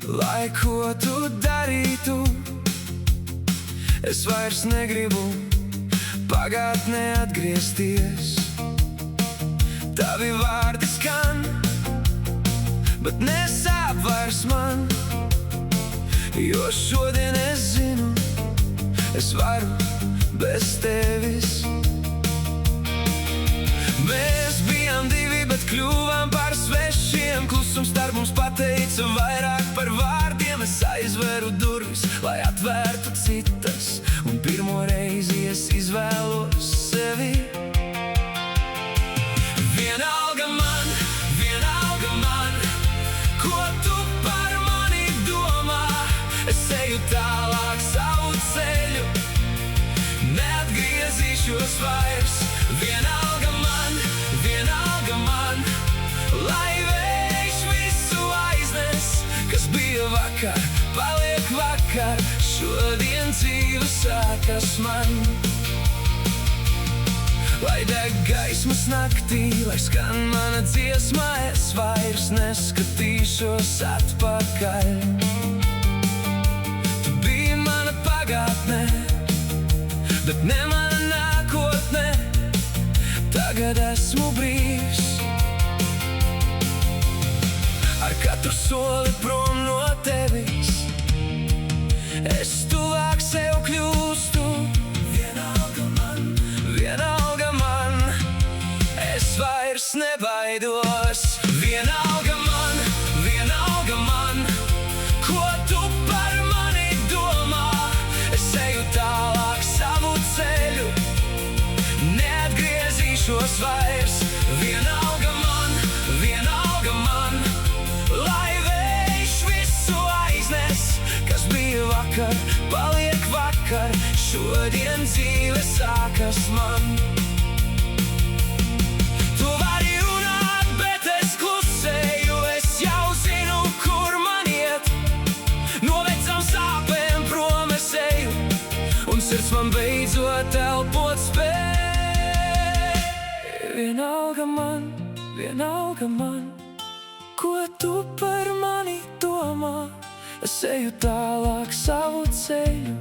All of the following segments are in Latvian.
Lai ko tu darītu, es vairs negribu pagātnē atgriezties. Tavi vārdi skan, bet nesāp vairs man, jo šodien es zinu, es varu bez tevis. Mēs bijām divi, bet kļuvām par svešiem. Klusums starp mums pateica vairāk par vārdiem. Es aizveru durvis, lai atvērtu citas, un pirmo reizi es izvēlos sevi. Vienalga man, ko tu par mani domā. Es eju tālāk savu ceļu, neatgriezīšos vairs. Vienalga man, lai vējš visu aiznes. Kas bija vakar, paliek vakar, šodien dzīve sākas man. Lai deg gaismas naktī, lai skan mana dziesma, es vairs neskatīšos atpakaļ. Tu biji mana pagātne, bet ne mana nākotne. Tagad esmu brīvs. Ar katru soli prom no tevis es tuvāk sev kļūstu. Vienalga man, es vairs nebaidos. Vienalga man, ko tu par mani domā. Es eju tālāk savu ceļu, neatgriezīšos vairs. Vienalga man, lai vējš visu aiznes. Kas bija vakar, paliek vakar, šodien dzīve sākas man. Tu vari runāt, bet es klusēju. Es jau zinu, kur man iet. No vecām sāpēm prom es eju, un sirds man beidzot elpot spēj. Vienalga man, ko tu par mani domā. Es eju tālāk savu ceļu,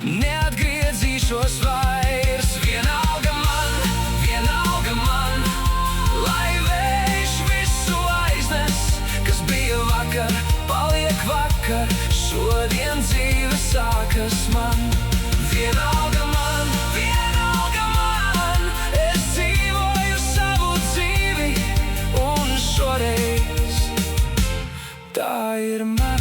neatgriezīšos vairs. Vienalga man, lai vējš visu aiznes. Kas bija vakar, paliek vakar, šodien dzīve sākas man. Vienalga man, es dzīvoju savu dzīvi, un šoreiz tā ir man.